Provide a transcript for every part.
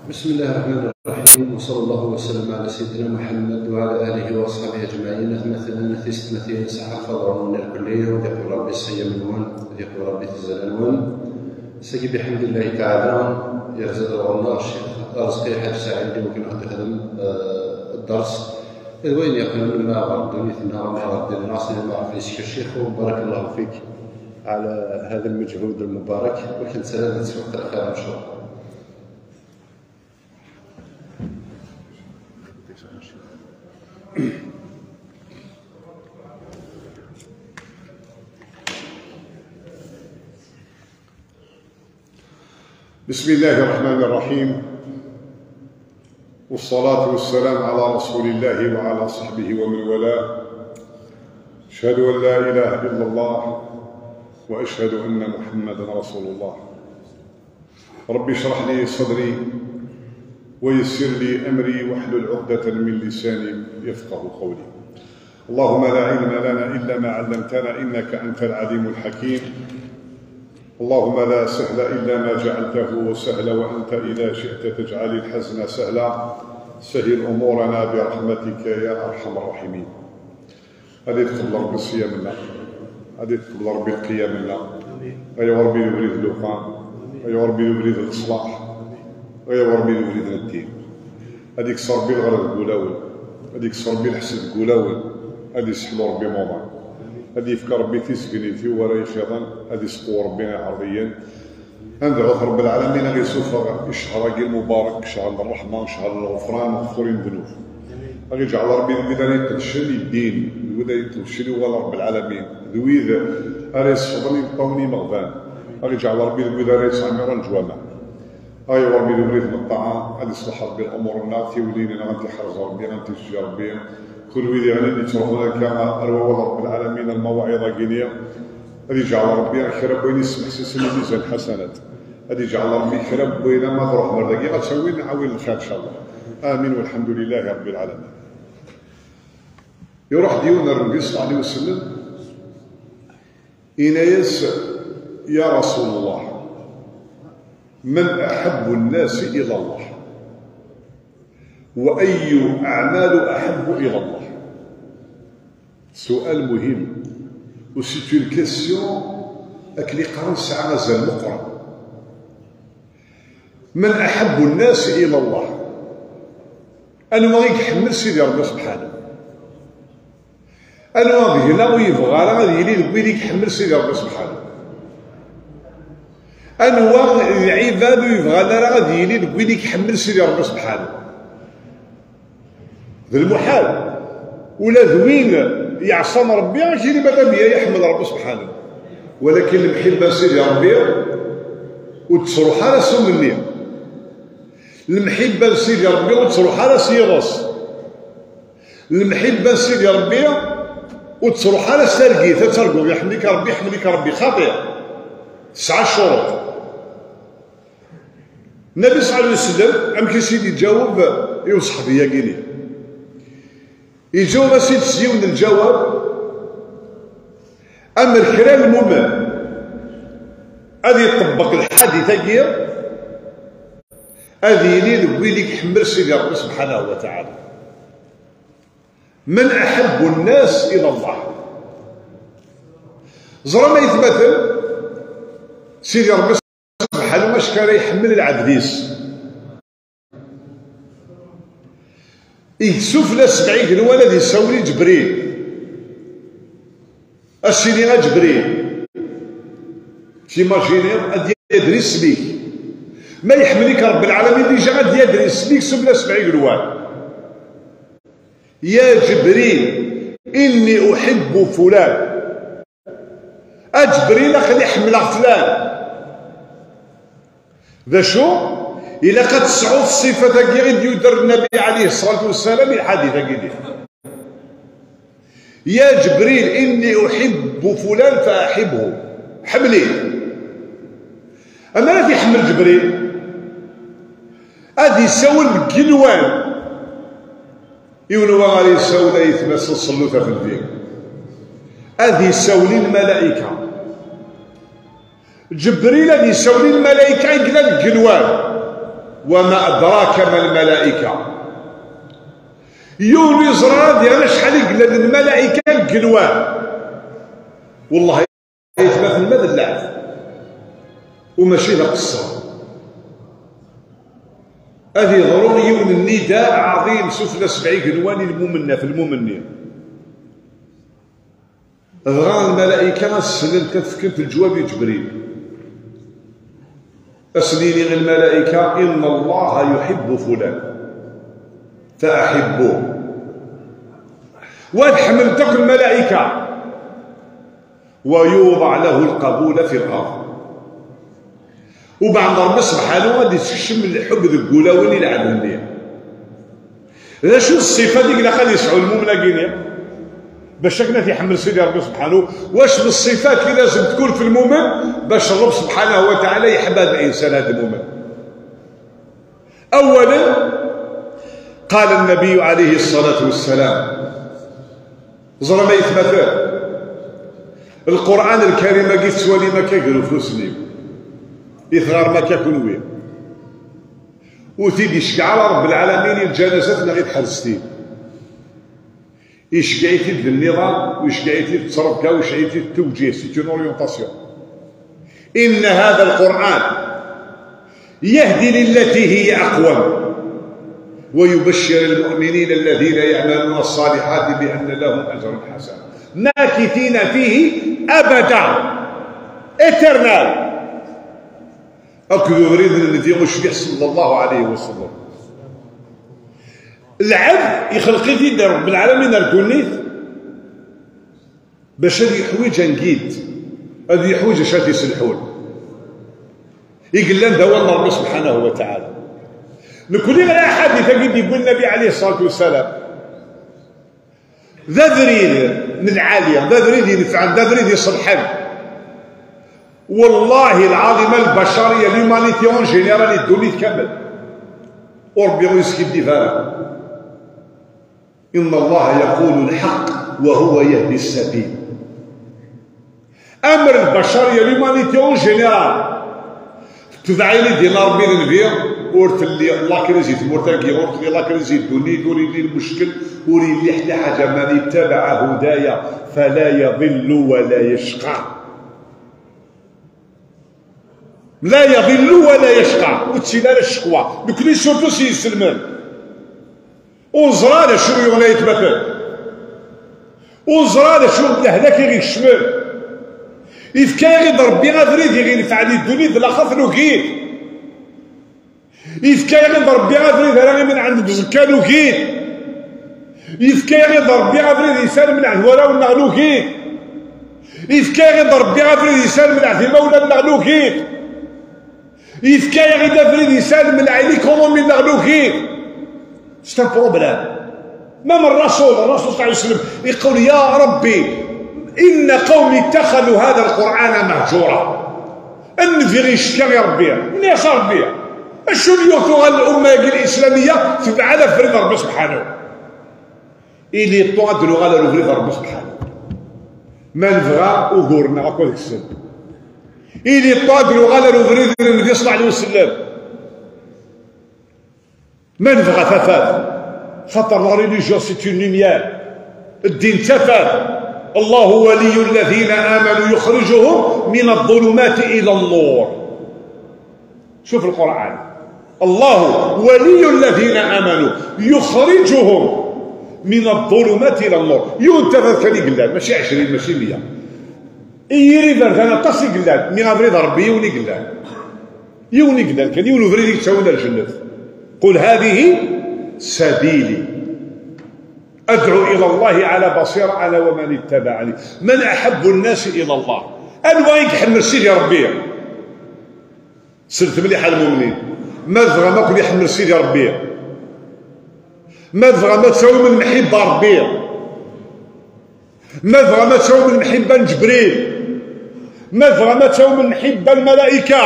بسم الله الرحمن الرحيم، وصلى الله وسلم على سيدنا محمد وعلى آله وأصحابه أجمعين. مثلا نثيس مثيل سحر فضرون الكلية وديقوا ربي السيمنون وديقوا ربي تزلنون سكي بحمد الله تعالى يرزق الله الشيخ رزقي حاج سعيد اللي ممكن واحد يخدم الدرس وين يقول ما غرب دنيتنا وما غرب ديال الناس اللي ما عرف يسكر الشيخ. وبارك الله فيك على هذا المجهود المبارك، وكنت سلامة وقت الخير إن شاء الله. بسم الله الرحمن الرحيم، والصلاة والسلام على رسول الله وعلى صحبه ومن والاه. أشهد أن لا إله إلا الله وأشهد أن محمدا رسول الله. ربي اشرح لي صدري ويسر لي أمري واحلل عقدة من لساني يفقه قولي. اللهم لا علم لنا إلا ما علمتنا إنك أنت العليم الحكيم. اللهم لا سهل إلا ما جعلته سهلا، وأنت إذا شئت تجعل الحزن سهلا. سهل أمورنا برحمتك يا أرحم الراحمين. هذه تقبل ربي صيامنا، هذه تقبل ربي قيامنا، أيها ربي نريد اللقام، أيها ربي نريد الإصلاح، أيها ربي نريد الدين. هذيك صار بي الغرض قولاول، هذيك صار بي الحسد قولاول، هذه سحلو ربي موضع، هذه يفكر ربي تيسكنيتي وراي شيطان، هذه سقو ربنا عرضيا. ندعو رب العالمين غير سوف الشهر المبارك، شهر الرحمة، شهر الغفران وغفور الذنوب. غير جعل ربي البداية يتلشني الدين، البداية يتلشني هو رب العالمين. ذويذ أريس فضلي طوني مغبان. غير جعل ربي البداية يسعمر الجوامع. أيوا ربي نريد من الطاعة، غادي يصلح ربي الأمور الناتي ولينا غادي يحرز ربي غادي يشجع ربي. كل ويدي غادي تروحوا كما أروى رب العالمين المواعظ قينية. غادي يجعل ربي خير بوين يسمح سلسلة ميزان الحسنات. غادي يجعل ربي خير بوين ما تروح مرداكي غتسوي نعاون الخير إن شاء الله. آمين والحمد لله رب العالمين. يروح ديونا النبي صلى الله عليه وسلم إنايس يا رسول الله من أحب الناس إلى الله وأي أعمال أحب إلى الله. سؤال مهم و سيت اون كيسيون اللي قرن ساعة مازال مقرن. من أحب الناس إلى الله، أنا ما يحمل سيدي ربي سبحانه، أنا ما بغي لا ويبغى لا غادي يلي وين يحمل سيدي ربي سبحانه، أنا العباد يبغى لا غادي يلي وين يحمل سيدي ربي سبحانه. ذا المحال ولا ذوين يعصم ربي ماشي اللي مادام يحمد ربي سبحانه، ولكن المحبة سيدي ربي وتصروح على سمني، المحبة سيدي ربي وتصروح على سيغص، المحبة سيدي ربي وتصروح على سرقي تترقو يحملك ربي يحملك ربي خاطئ. 9 شروط. النبي صلى الله عليه وسلم أمكن سيدي يجاوب يوصح بيا كيني يجاوب سيدي سيون الجواب. أما الكلام المؤمن هذه يطبق الحادثة كيا هذه يلي ويلي يحمل سيدي ربي سبحانه وتعالى. من أحب الناس إلى الله. زرا ما يتمثل سيدي ربي سبحانه واش كان يحمل العبديس يسفل 70 الولد يساولي جبريل السيدي جبريل تيماجيني غادي يدري سميك ما يحملك رب العالمين ديجا غادي يدري سميك سفل 70 الولد. يا جبريل إني أحب فلان. أجبريل خلي يحمل فلان. ذا شو؟ إلا قد تسعود الصفة كي غادي يدر النبي عليه الصلاة والسلام الحادثة كي يا جبريل إني أحب فلان فأحبه. حملي. أما لا يحمل جبريل هذه يساول بالقلوان يونوا غادي يساول يتمثل صلوته في الفيك. هذه يساولي الملائكة. جبريل هذه يساولي الملائكة يقلال القلوان وما أدراك ما الملائكة. يولي زراد يعني شحال يقلد الملائكة القلوان والله يتمثل ماذا اللعب وماشي لا قصة. هذه ضروري من النداء عظيم سفلى 70 قلوان الممنة في الممنين. ضغان الملائكة السنين كتفكر في الجواب جبريل أسنيني الملائكة إن الله يحب فلان فأحبوه. وحملتك الملائكة ويوضع له القبول في الأرض. وبعد ربي سبحانه غادي تكشم الحب ذي القولاوين اللي عندهم ليه. إذا شو الصفة ديك اللي غادي يسعوا المؤمنين باش كنا تيحمل سيدي ربي سبحانه. واش بالصفات اللي لازم تكون في المؤمن باش الرب سبحانه وتعالى يحب هذا الإنسان هذا المؤمن؟ أولا قال النبي عليه الصلاة والسلام زرا ما يتمثل القرآن الكريم قيت سوالي ما كيقولوا فلوسني يثغر ما كيكون ويا وتيدي يشكع على رب العالمين الجنازات ما غير حرستين يشكعيتي بالنظام ويشكعيتي بالتربكه ويشكعيتي بالتوجيه سي اون اورينتاسيون. إن هذا القرآن يهدي للتي هي أقوم ويبشر المؤمنين الذين يعملون الصالحات بأن لهم أجرا حسنا ماكثين فيه أبدا إترنال. أكو يريد الذي يشبه صلى الله عليه وسلم. العبد يخلق في رب العالمين الكونيت باش هذه حوايج نقيد هذه حوايج اش يسلحون يقول لنا دوا ربي سبحانه وتعالى. نكون غير حادثه قد يقول النبي عليه الصلاه والسلام ذا ذريد من العاليه ذا ذريد ينفعل ذا ذريد يصلحن. والله العظيم البشريه ليومانيتي اون جينيرال الدنيا كامل وربي يسكت ديفانا. إن الله يقول الحق وهو يهدي السبيل. أمر البشرية ليومانيتي اون جينيرال تدعي ديال ربي نبيع ورت اللي الله كان يزيد مرتقي ورت اللي الله كان يزيد دوني وري لي المشكل وري لي حتى حاجة من اتبع هدايا فلا يضل ولا يشقى. لا يضل ولا يشقى وتسينا الشقوى نكوني سورتو سي سلمان وزرا شنو يغنى يتمثل وزرا شنو هذاك يغي الشمال يفكا غير ربي غادريد يغي ينفع لي الدنيا دلا خاطر كيت يفكا غير ربي غادريد راه من عند بزكانو كيت يفكا غير ربي غادريد يسال من عند ولا ونغلو كيت يفكا غير ربي غادريد يسال من عند مولا نغلو كيت يفكا غير دافريد يسال من عين ليكونومي نغلو كيت. C'est un problème. même الرسول صلى الله عليه وسلم يقول يا ربي إن قومي اتخذوا هذا القرآن مهجورا. النفيغي شكا يا ربي منين صار بيا شنو يعطوا الأمة الإسلامية على فريض ربي سبحانه. إلي طواد لو على فريض ربي سبحانه ما نفغى وقورنا أقول السن إلي طواد لو على فريض النبي صلى الله عليه وسلم ما نبغى ثفاف خاطر لا ريليجيون سي اون لوميير الدين ثفاف. الله ولي الذين آمنوا يخرجهم من الظلمات إلى النور. شوف القرآن الله ولي الذين آمنوا يخرجهم من الظلمات إلى النور. ينتفذ كان يقلال ماشي 20 ماشي 100 يريد أنا تصي قلال مي غافريد ربي يوني قلال يوني قلال كان يونو فريدك تساونا الجنة. قل هذه سبيلي أدعو إلى الله على بصيرة أنا ومن اتبعني. من أحب الناس إلى الله أنا وين يحمل سيدي ربي سلت مليح المؤمنين ماذا ما كل يحمل سيدي ربي ماذا ما تساوي من محبة ربي ماذا ما تساوي من محبة جبريل ماذا ما تساوي من محبة الملائكة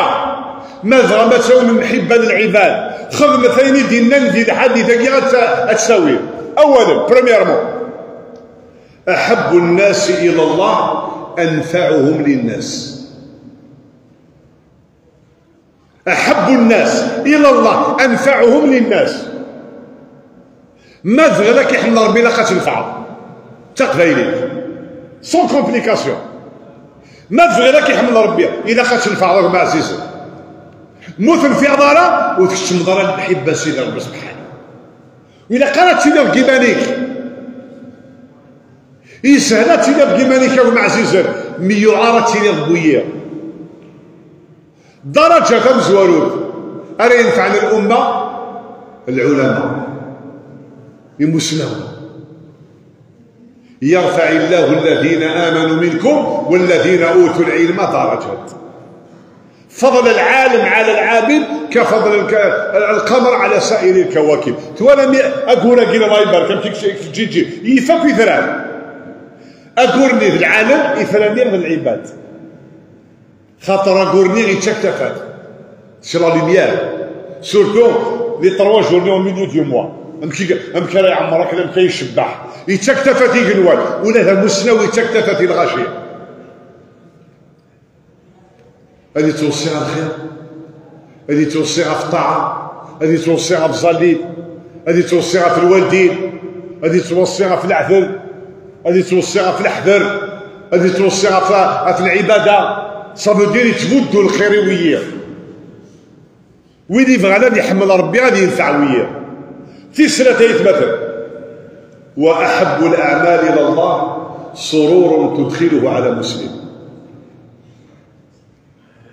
ماذا ما تساوي من محبة العباد. خذ مثلا ديالنا ندير حد تاكي تساوي. اولا بريميرمون احب الناس الى الله انفعهم للناس. أحب الناس إلى الله أنفعهم للناس. ما تغلا كيحمل ربي لا تنفعه تقبايلي سون كومبليكاسيون. ما تغلا كيحمل ربي إلا تنفع راك عزيز موت في عضلة وتكتم ضرر الحبة سيدي ربي سبحانه. وإلا قالت سيدي كيمانيك يسهلات سيدي كيمانيك يا معزيزا ميعارات سيدي بويا درجة مزورود أرى ينفعنا الأمة العلماء المسلمون. يرفع الله الذين آمنوا منكم والذين أوتوا العلم درجات. فضل العالم على العابد كفضل القمر على سائر الكواكب. توالم أقول الله يبارك فيك تجي يفك يثران أقولني العالم يثراني من العباد خاطر أقولني يتشكتفات سلا لوميير سورتو لي 3 جورني او ميليو دو موا امكي راه يعمرك لا امكي يشبح يتشكتفات يقنوال ولا هذا مسنوي يتشكتفات الغاشيه. هذه توصيها الخير، هذه توصيها في الطاعه، هذه توصيها في الظليل، هذه توصيها في الوالدين، هذه توصيها في العذر، هذه توصيها في الحذر، هذه توصيها في العباده. صافو دير يتبدوا الخيرويه وين يبغى غادي يحمل ربي غادي ينفع وياه. تيسرة يتمثل واحب الاعمال الى الله سرور تدخله على مسلم.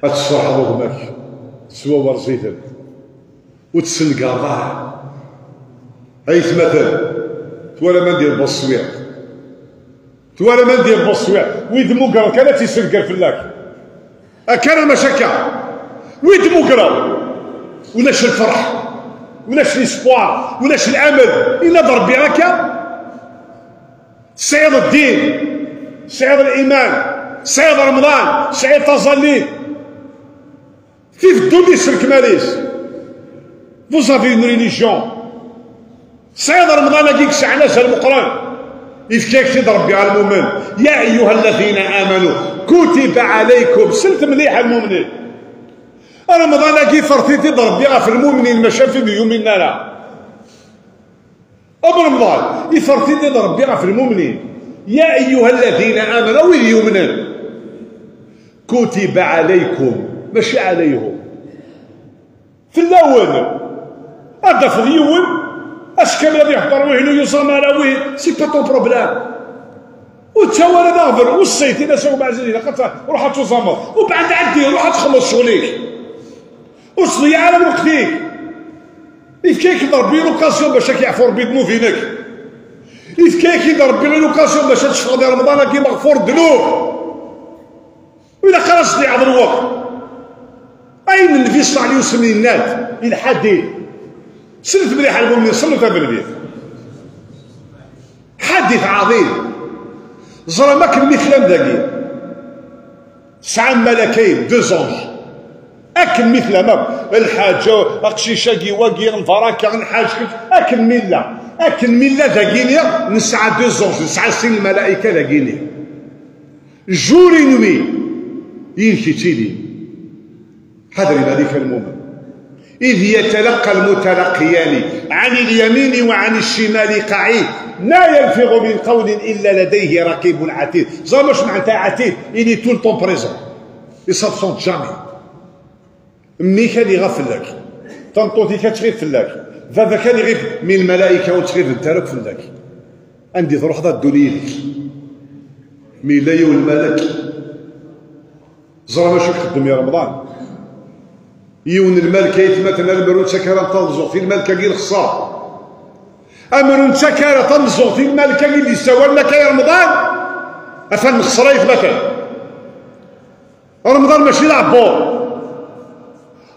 هتصفر حضرتك سوا ورزيتك وتسلقى ضاع يتمثل ولا ما ندير بالصويع ولا ما ندير بالصويع ويدمو قرا كان تيسلقر فلاك كان مشاكا ويدمو قرا ولاش الفرح ولاش ليسبوار ولاش الامل الا ضربي هكا. سعيد الدين سعيد الايمان سعيد رمضان سعيد تظلي في الدنيا سلك ماليس vous avez une religion. سعيد رمضان كيك سعناس المقران يفكيك تضرب بها المؤمن يا ايها الذين امنوا كتب عليكم سلت مليح المؤمنين. رمضان كي فرتي تضرب بها في المؤمنين ما شاف في يوم لا ابو رمضان يفرتي تضرب بها في المؤمنين يا ايها الذين امنوا وين يؤمنون كتب عليكم ماشي عليهم في الاول هذا في اليوم اش كان غادي يحضر وين يصام على وين سي با طون بروبليم وتشاور ناظر والصيت الا سوى معزين روح تصامر وبعد عدي روح تخلص شغليك وصلي على وقتك يفكيك يضرب بيه لوكاسيون باش يعفور بيد موفينك يفكيك يضرب بيه لوكاسيون باش تشفق ديال رمضان كي مغفور الذنوب وإلا خرجت لي عبر الوقت أين النبي صلى الله عليه وسلم الناد الحديث سلت مليح المؤمنين صلوا بالبيت حديث عظيم زرمك المثلام ذاكي سعى ملكين دو زونج أكل مثل ما الحاجة أقشيشة كيواكي الفراكة الحاج أكل ملة ذاكينيا نسعى دو زونج نسعى سين الملائكة ذاكينيا جوري نوي ينكي تيلي حذر ذلك المؤمن إذ يتلقى المتلقيان عن اليمين وعن الشمال قعيد لا يلفظ من قول إلا لديه رقيب عتيد. زعما معناتها عتيد إلي تو طون بريزون يسابسونت جامي مي كان يغفل لك طنطوتي كتغيب لك فهذا كان يغيب من الملائكة وتغيب الترك فلك عندي تروح ذا الدنيا مي لا يو الملك زرا شو يخدم يا رمضان يون الملك يتمثل المرون سكرة تنزغ في الملكة كي الخصار أمرون سكرة تنزغ في الملكة كي اللي سوى لك يا رمضان أفن الخصريف مثلا رمضان ماشي لعبور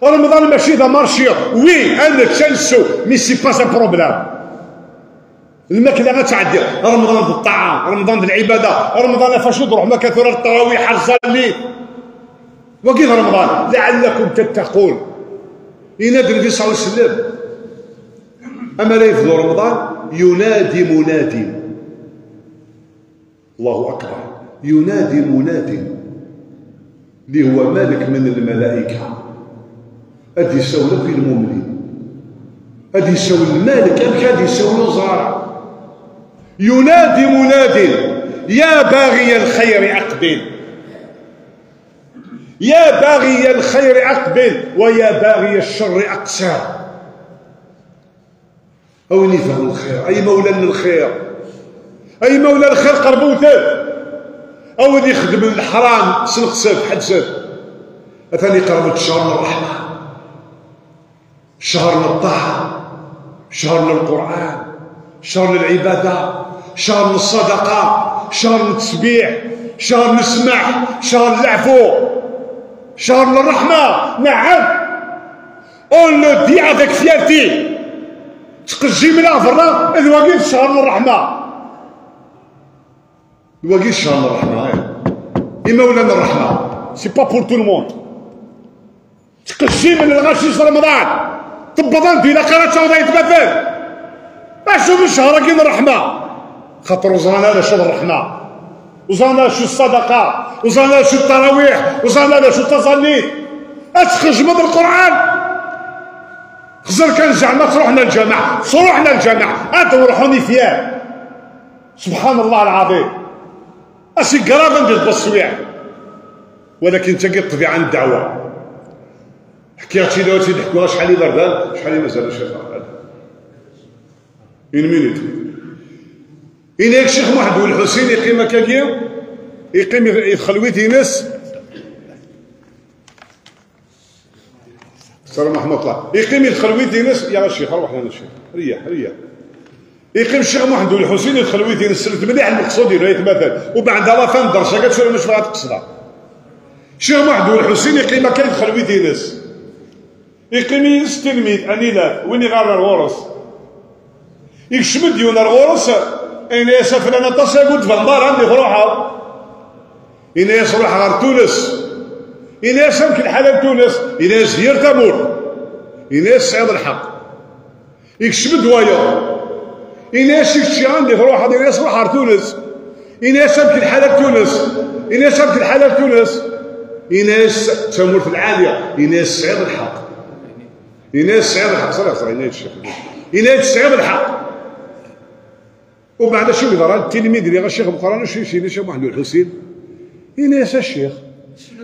رمضان ماشي ذا مارشي وي أنا تشلسو مي سي با سا بروبلام الماكلة غتعدي رمضان بالطاعة رمضان بالعبادة رمضان فاش تروح ما كثر التراويح الزلي وكيف رمضان لعلكم تتقون ينادي النبي صلى الله عليه وسلم أما لا يفضل رمضان ينادي منادي الله أكبر ينادي منادي اللي هو مالك من الملائكة هادي يساوي لك المؤمنين، هادي يساوي المالك، هادي يساوي الوزراء. ينادي مناد يا باغي الخير أقبل، يا باغي الخير أقبل ويا باغي الشر أقسى. أوين يفهم الخير؟ أي مولى للخير، أي مولى الخير قربوته. أوين يخدم الحرام سنقسف حدسف. أثاني قربت شهر الرحمة، شهر للطاعة، شهر للقرآن، شهر للعبادة، شهر للصدقة، شهر للتسبيح، شهر للسماح، شهر للعفو، شهر للرحمة. نعم on le dit avec fierté. تقجي من أفرنا الواقي شهر للرحمة، الواقي شهر للرحمة. إما ولانا الرحمة سي با بور تو الموند. تقجي من الغاشيش رمضان تبضان إلى قناة سوداء يتمثل. أشوف الشهر كاين الرحمة، خاطر وزرانا شو الرحمة، وزرانا شو الصدقة، وزرانا شو التراويح، وزرانا شو التصلي. أتخرج من القرآن خزر كان زعما تروحنا الجامع، تروحنا الجامع أنت وروحوني فيها. سبحان الله العظيم. أسي قرابة ندير بالصويع، ولكن أنت قد عن الدعوة. حكيتي دلوقتي تحكوا شحال بردان شحال مازال الشيخ هذا. une minute. إن هيك الشيخ محمد والحسين يقيم كاكيا، يقيم يخلويت ينس. السلام ورحمة الله. يقيم يخلويت ينس يا الشيخ روح لنا الشيخ ريح ريح. يقيم الشيخ محمد والحسين يخلويت ينس مليح المقصود يتمثل، وبعدها فهم درجة كتشوف مش فيها تقصدها. الشيخ محمد والحسين يقيم كان يخلويت ينس. يقيم ينس تلميذ أنيلا وين يغار الغرس. يكشمد ديون الغرس إن يسافر أنا تصل قلت فنبار عندي روحها. إن يصلح غير تونس، إن يسمك الحلال تونس، إن يزير تمور، إن يسعد الحق. يكشمد ويا، إن يشيك عندي روحها إن يصلح غير تونس، إن يسمك الحلال تونس، إن يسمك الحلال تونس، إن تمور في العالية، إن يسعد الحق. إن يسعد الحق صراحة إن يسعد الحق. وبعد شو اللي ضرب التلميذ اللي الشيخ القرآن وش يشيل الشيخ محمد الحسين يناس الشيخ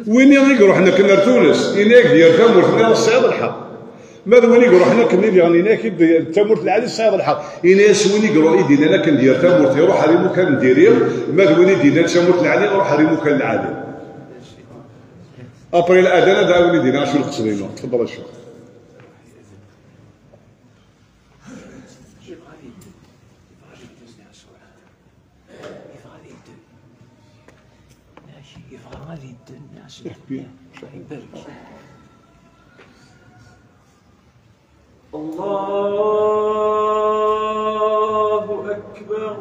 وين يقولوا حنا كنا تونس يناك ديال تمر في الصعيد الحق. ماذا وين يقولوا حنا كنا اللي يناك تمر العالي الصعيد الحق. يناس وين يقولوا يدينا انا كندير تمر تيروح على مكان نديريه. ماذا وين يدينا تمر العالي نروح على مكان العالي. ابري الاذان هذا وين يدينا شو القصدين. تفضل الشيخ. الله أكبر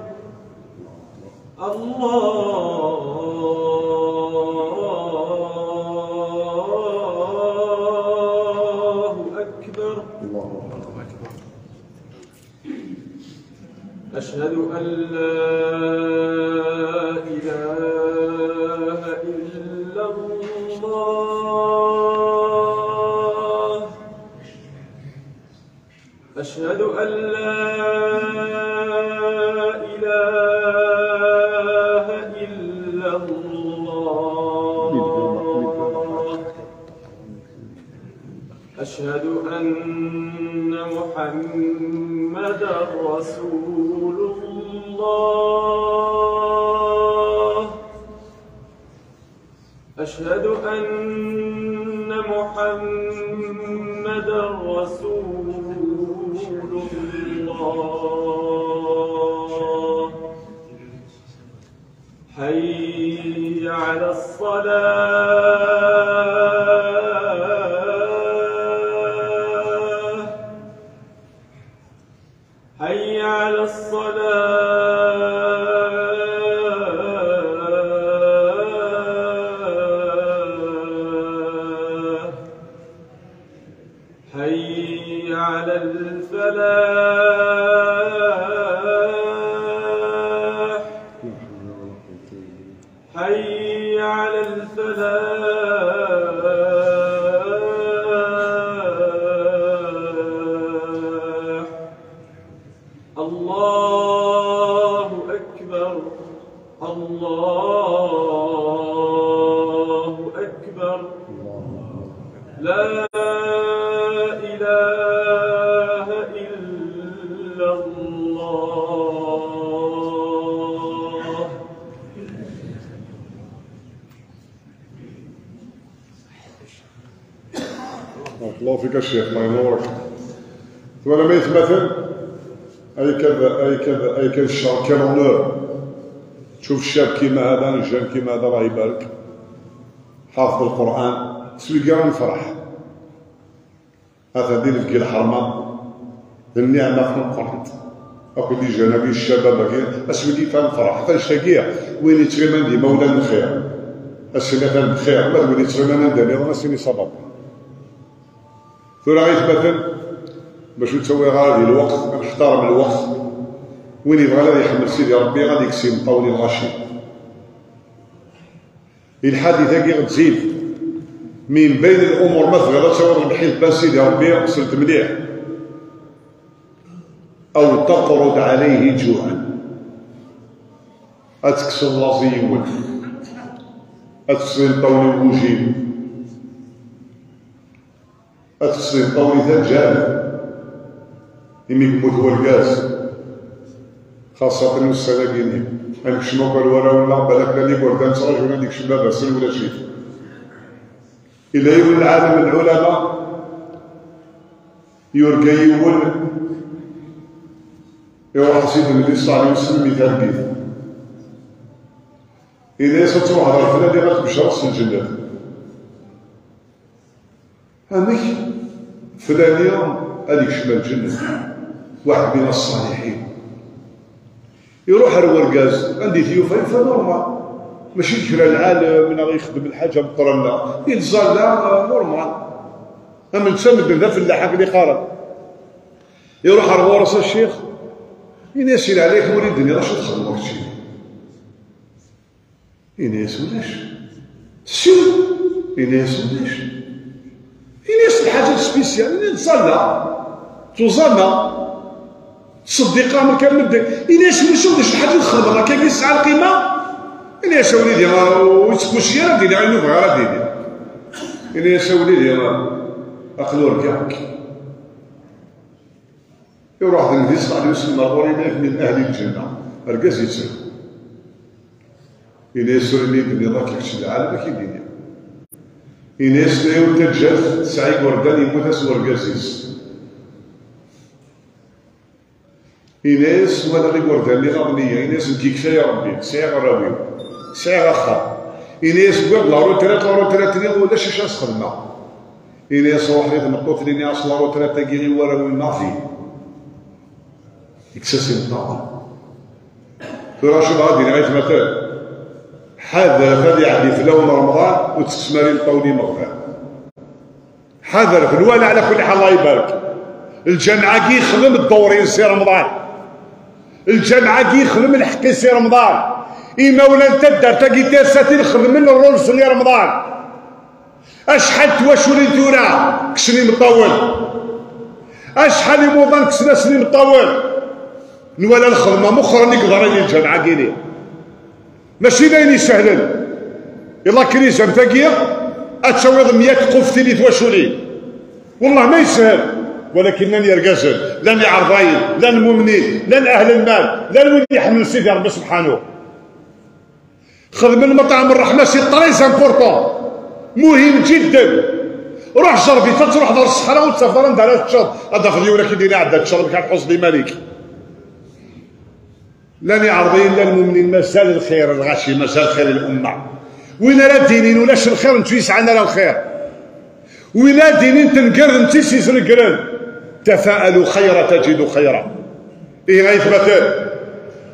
الله أكبر أشهد أن لا إله إلا الله أشهد أن لا إله إلا الله أشهد أن محمدا رسول الله أشهد أن محمدا رسول الله حي على الصلاة حي على الصلاة حي على الفلاح حي على الفلاح الله أكبر الله أكبر لا إله إلا الله. الله فيك الشيخ، الله ينورك. وانا ما يتمثل اي كذا الشهر كالونور. تشوف الشاب كيما هذا، الجان كيما هذا، الله يبارك، حافظ القران، تسوي كاع نفرح. هذا دير في الحرمه النعمه في القران. اكو دي جنابي الشباب كي اسوي دي فهم فرح فاشتاقيه وين يتغمن دي مولانا الخير السنه بخير ما تقولي تغمن داني انا سيني صباب. ثم غيثبت باش تسوي غادي الوقت، نحترم الوقت، وين يبغى غادي يحمل سيدي ربي غادي يكسي طولي الغشي. الحادثه كي غتزيد من بين الامور مثلا تصور بحيث بان سيدي ربي وصلت مليح او تقرض عليه جوعا، اتكسر لازي يول، اتكسر طولي الوجيب، اتكسر طولي ثلجان يمي يموت هو الكاس، خاصة السلاكيني هانيك شنو قال ورا ولا بالك راني وردان صراج ولا ديك الشباب سن ولا شي. إلا يولي العالم العلماء يرقى يول يروح سيدنا النبي صلى الله عليه وسلم يثبت. إذا ستروح على الفلان اللي غتمشي راس الجنة، هانيك فلانية هذيك شمال الجنة، واحد من الصالحين يروح الورقاز عندي ثيوفين فنورمال، ماشي كرا العالم من غادي يخدم الحاجه مقرنا يتزال نورمال. اما نتسمد ذا في اللحاق اللي قارن يروح على ورث الشيخ يناسل عليك مولي الدنيا واش تخدم هادشي يناس ولاش شو يناس ولاش يناس الحاجه سبيسيال اللي تصلى توصلنا تصدق من كان مبدا يناس واش الحاجه الخضراء راه كاين يسعى القيمه يناس وليدي ويتكوشي راه ديري عينو راه ديري يناس وليدي راه اقلو ركعك يروح النبي صلى الله عليه وسلم وريناك من اهل الجنه ركز يتسلم يناس وليدي راك كشي العالم كي ديري يناس لا يتجاز سعيد وردان يموت اسور ركازيس إناس ولا غير وردان اللي غنية إناس نكيك يا ربي ساعة غراوي ساعة غخا إناس قبل لا روترات ولا شي شاس خدمة إناس روح لي تمطوط لي ناس لا روترات تاكيغي وراوي نافي إكساسي نطاق ترى شو غادي نعيط مثلا حذر فدي عدي في لون رمضان وتسمري الطولي مغفى حذر في الوالع على كل حال الله يبارك الجمعة كي يخدم الدورين سي رمضان الجمعة كي يخدم الحكي سي رمضان إما ولا أنت دار تاكي تاساتي نخدم من الرول سي رمضان أشحال تواشولي نتورا كسني مطول أشحال يموضان كسنا سني مطول نوالا الخدمة مخرا نقدر الجمعة كيني ماشي دايني سهلا يلا كريزة تاكيا أتشوض 100 قف اللي تواشولي والله ما يسهل ولكنني رقازل لا العرضين لا المؤمنين لا اهل المال لا اللي يحملوا سيدي ربي سبحانه خدم المطعم الرحمه سي طريز امبورطون مهم جدا روح جربي تروح دار الصحراء وتسافر عند على التشرب هذا خذي ولا كيدير عندها التشرب كان حسني مالك لا العرضين لا المؤمنين مسال الخير الغاشي مسال خير الامه وين لا الدينين ولاش الخير نتو يسعنا لا الخير ولا دينين تنقر نتي سيسنقرن تفاءلوا خيرا تجدوا خيرا إيه غيثبت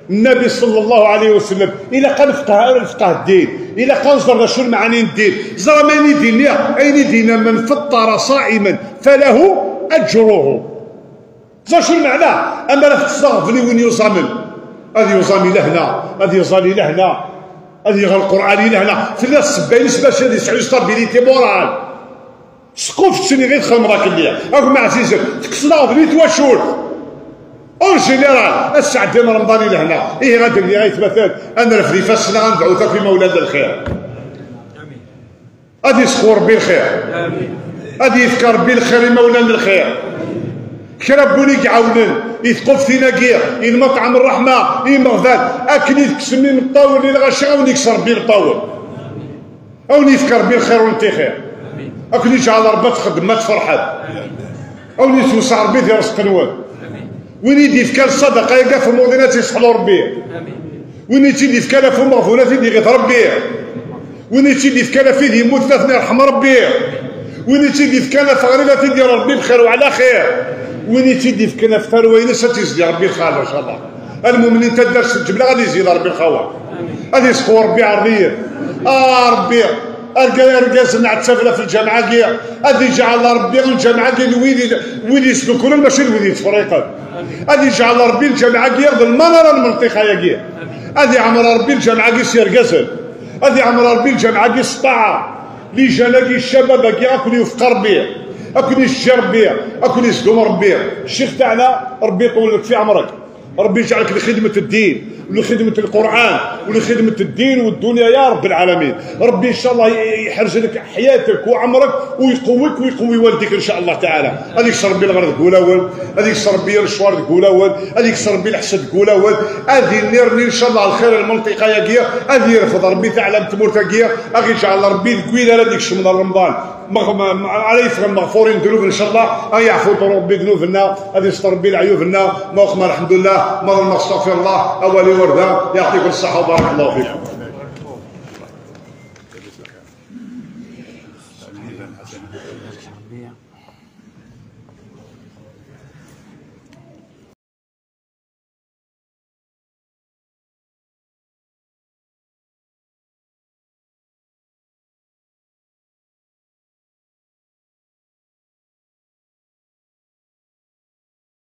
النبي صلى الله عليه وسلم إلا قال فقه الدين إلا قال زرنا شو المعاني الدين زرا ماني دينيا أين دينا من فطر صائما فله أجره زرا شو المعنى أما لا تستغفني وين يصامل هذه يصامي لهنا هذه يصلي لهنا هذه يغير القرآن لهنا في الناس السبعين باش يسعوا ستابيليتي مورال سقوف تسني غير تخدم راك الليل راك ما عزيزك تكسنا بنيت واشول اون جينيرال الساعه ديال رمضان لهنا غادي لي مثلا انا في فاسنا غندعوك في مولاد الخير غادي يسخور ربي الخير غادي يذكر ربي الخير مولان الخير كربوني يعاونن يثقف فينا كير المطعم الرحمه يمغفال اكل يكسمني مطاول الى غاشي غاوني يكسر ربي مطاول او يذكر ربي الخير وانت خير اكل يجعل ربي تخدم ما تفرحت او يتوسع ربي ديال رزق نوال وين يدي في كان الصدقه يلقى في الموضنات يصحلوا ربي وين يتيدي في كان في مغفولات يدي غير ربي وين يتيدي في كان فيه يموت ثلاثه يرحم ربي وين يتيدي في كان في غريبه يدير ربي بخير وعلى خير وين يتيدي في كان في ثروين ستيزدي ربي الخير ان شاء الله المؤمنين تدرس الجبله غادي يزيد ربي الخوار غادي يسقوا ربي عربيه ربي الرقاز نعتفله في الجامعه كيا غادي يجعل ربي الجامعه كيا وين يسلكون ماشي الوين يتفريقون غادي يجعل ربي الجامعه كيا بالمناره المنطقه يا كيا غادي يعمر ربي الجامعه كي سير كازل غادي يعمر ربي الجامعه كي سطاعه لي جانا الشباب كي اكل يفقر بيه اكل يشجر بيه اكل يصدم بيه الشيخ تاعنا ربي يطول لك في عمرك ربي يجعلك لخدمه الدين ولخدمه القران ولخدمه الدين والدنيا يا رب العالمين ربي ان شاء الله يحرز لك حياتك وعمرك ويقويك ويقوي والديك ان شاء الله تعالى غادي يكسر ربي الغرض تقول اول غادي يكسر ربي الشوار تقول اول غادي يكسر ربي الحسد تقول اول غادي نرني ان شاء الله الخير المنطقه يا كيا غادي يرفض ربي تعلم تمورتا كيا غادي يجعل ربي الكويله هذيك من رمضان على يفهم مغفورين ذنوب ان شاء الله يعفو ربي ذنوبنا غادي يستر ربي العيوبنا ما الحمد لله ما استغفر الله اولي ورده يعطيكم الصحه وبارك الله فيكم.